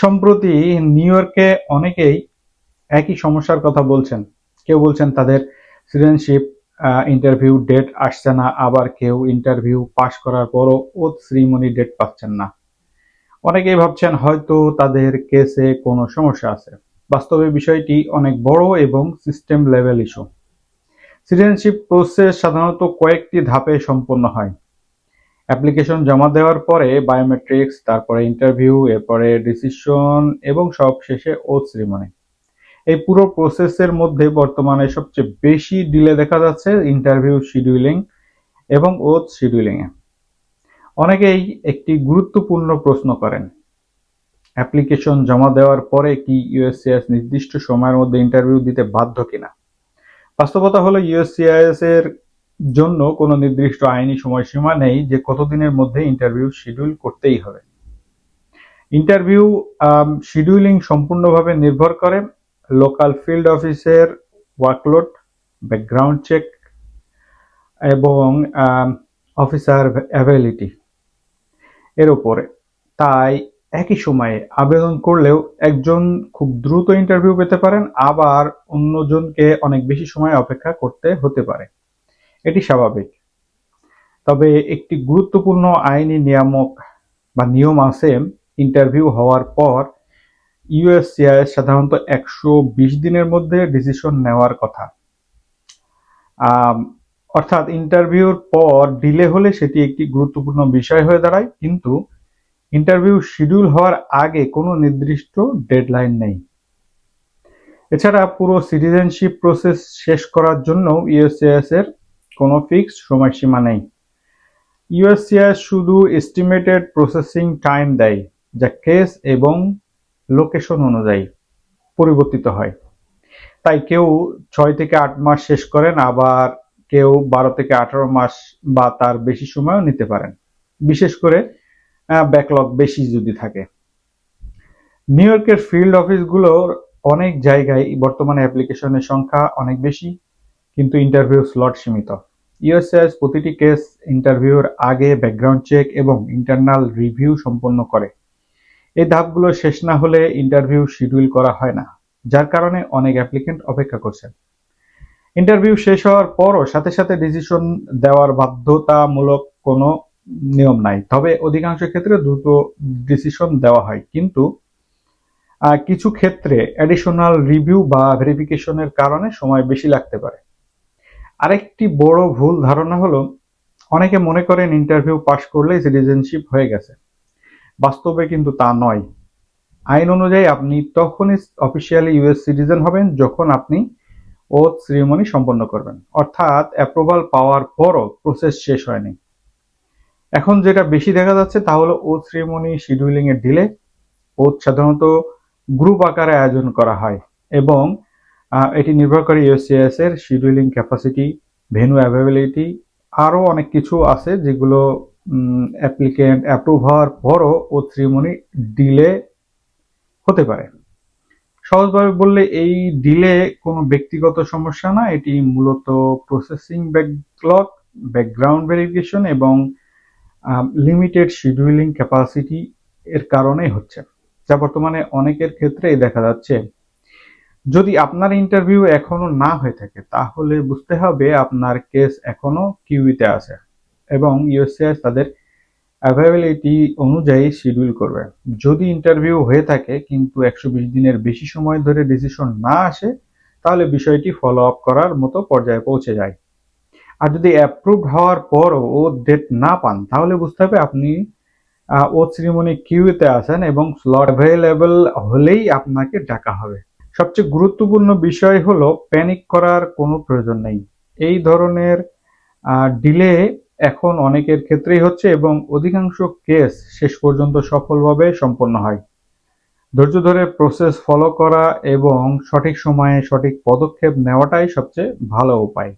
সম্প্রতি নিউ ইয়র্কে অনেকেই একই সমস্যার কথা বলছেন। কেউ বলছেন তাদের সিটিজেনশিপ ইন্টারভিউ ডেট আসছে না, আবার কেউ ইন্টারভিউ পাস করার পরও ওথ সেরিমনি ডেট পাচ্ছেন না। অনেকেই ভাবছেন হয়তো তাদের কেসে কোনো সমস্যা আছে। বাস্তবে বিষয়টি অনেক বড় এবং system level issue. Citizenship process সাধারণত কয়েকটি ধাপে সম্পন্ন হয়। অ্যাপ্লিকেশন জমা দেওয়ার পরে বায়োমেট্রিক্স, তারপরে ইন্টারভিউ, এরপরে ডিসিশন এবং সব শেষে ওথ সেরিমনি। এই পুরো প্রসেসের মধ্যে বর্তমানে সবচেয়ে বেশি ডিলে দেখা যাচ্ছে ইন্টারভিউ শিডিউলিং এবং ওথ শিডিউলিং এ। অনেকেই একটি গুরুত্বপূর্ণ প্রশ্ন করেন, অ্যাপ্লিকেশন জমা দেওয়ার পরে কি ইউএসসিআইএস নির্দিষ্ট সময়ের মধ্যে ইন্টারভিউ দিতে বাধ্য কিনা। বাস্তবতা হলো ইউএসসিআইএস এর জন্য কোনো নির্দিষ্ট আইনি সময়সীমা নেই যে কতদিনের মধ্যে ইন্টারভিউ শিডিউল করতেই হবে। ইন্টারভিউ শিডিউলিং সম্পূর্ণভাবে নির্ভর করে লোকাল ফিল্ড অফিসের ওয়ার্কলোড, ব্যাকগ্রাউন্ড চেক এবং অফিসার অ্যাভেলিটি এর উপরে। তাই একই সময়ে আবেদন করলেও একজন খুব দ্রুত ইন্টারভিউ পেতে পারেন, আবার অন্যজনকে অনেক বেশি সময় অপেক্ষা করতে হতে পারে। এটি স্বাভাবিক। তবে একটি গুরুত্বপূর্ণ আইনি নিয়ামক বা নিয়ম আছে। ইন্টারভিউ হওয়ার পর ইউএসসিআইএস সাধারণত 120 দিনের মধ্যে ডিসিশন নেওয়ার কথা। অর্থাৎ ইন্টারভিউর পর ডিলে হলে সেটি একটি গুরুত্বপূর্ণ বিষয় হয়ে দাঁড়ায়, কিন্তু ইন্টারভিউ শিডিউল হওয়ার আগে কোনো নির্দিষ্ট ডেডলাইন নেই। এছাড়া পুরো সিটিজেনশিপ প্রসেস শেষ করার জন্য ইউএসসিআইএস এর কোনো ফিক্সড সময়সীমা নেই। ইউএসসিআইএস শুধু এস্টিমেটেড প্রসেসিং টাইম দেয়, যা কেস এবং লোকেশন অনুযায়ী পরিবর্তিত হয়। তাই কেউ 6 থেকে 8 মাস শেষ করেন, আবার কেউ 12 থেকে 18 মাস বা তার বেশি সময়ও নিতে পারেন, বিশেষ করে ব্যাকলগ বেশি যদি থাকে। নিউ ইয়র্কের ফিল্ড অফিসগুলোর অনেক জায়গায় বর্তমানে অ্যাপ্লিকেশনের সংখ্যা অনেক বেশি, কিন্তু ইন্টারভিউ স্লট সীমিত। ইউএসসিআইএস প্রতিটি কেস ইন্টারভিউর আগে ব্যাকগ্রাউন্ড চেক এবং ইন্টারনাল রিভিউ সম্পন্ন করে। এই ধাপগুলো শেষ না হলে ইন্টারভিউ শিডিউল করা হয় না, যার কারণে অনেক অ্যাপ্লিকেন্ট অপেক্ষা করছেন। ইন্টারভিউ শেষ হওয়ার পরও সাথে সাথে ডিসিশন দেওয়ার বাধ্যতামূলক কোনো নিয়ম নাই, তবে অধিকাংশ ক্ষেত্রে দ্রুত ডিসিশন দেওয়া হয়। কিন্তু কিছু ক্ষেত্রে অ্যাডিশনাল রিভিউ বা ভেরিফিকেশনের কারণে সময় বেশি লাগতে পারে। আরেকটি বড় ভুল ধারণা হলো, অনেকে মনে করেন ইন্টারভিউ পাস করলেই সিটিজেনশিপ হয়ে গেছে। বাস্তবে কিন্তু তা নয়। আইন অনুযায়ী আপনি তখনই অফিসিয়ালি ইউএস সিটিজেন হবেন যখন আপনি ওথ সেরিমনি সম্পন্ন করবেন, অর্থাৎ অ্যাপ্রুভাল পাওয়ার পরও প্রসেস শেষ হয়নি। এখন যেটা বেশি দেখা যাচ্ছে তা হলো ওথ সেরিমনি শিডিউলিং এর ডিলে। ওথ সাধারণত গ্রুপ আকারে আয়োজন করা হয় এবং এটি নির্ভর করে ইউএসসিআইএস এর শিডিউলিং ক্যাপাসিটি, ভেন্যু অ্যাভেলেবিলিটি, আরও অনেক কিছু আছে যেগুলো অ্যাপ্লিকেন্ট অ্যাপ্রুভ হওয়ার পরও ওথ সেরিমনি ডিলে হতে পারে। সহজভাবে বললে এই ডিলে কোনো ব্যক্তিগত সমস্যা না, এটি মূলত প্রসেসিং ব্যাকলগ, ব্যাকগ্রাউন্ড ভেরিফিকেশন এবং লিমিটেড শিডিউলিং ক্যাপাসিটি এর কারণেই হচ্ছে, যা বর্তমানে অনেকের ক্ষেত্রেই দেখা যাচ্ছে। যদি আপনার ইন্টারভিউ এখনো না হয়ে থাকে তাহলে বুঝতে হবে আপনার কেস এখনো কিউইতে আছে এবং ইউএসসিআইএস তাদের অ্যাভেলেবিলিটি অনুযায়ী শিডিউল করবে। যদি ইন্টারভিউ হয়ে থাকে কিন্তু 120 দিনের বেশি সময় ধরে ডিসিশন না আসে, তাহলে বিষয়টি ফলো আপ করার মতো পর্যায়ে পৌঁছে যায়। আর যদি অ্যাপ্রুভড হওয়ার পরও ও ডেট না পান, তাহলে বুঝতে হবে আপনি ওথ সেরিমনি কিউতে আছেন এবং স্লট অ্যাভেলেবল হলেই আপনাকে ডাকা হবে। সবচেয়ে গুরুত্বপূর্ণ বিষয় হলো, প্যানিক করার কোনো প্রয়োজন নেই। এই ধরনের ডিলে এখন অনেকের ক্ষেত্রেই হচ্ছে এবং অধিকাংশ কেস শেষ পর্যন্ত সফলভাবে সম্পন্ন হয়। ধৈর্য ধরে প্রসেস ফলো করা এবং সঠিক সময়ে সঠিক পদক্ষেপ নেওয়াটাই সবচেয়ে ভালো উপায়।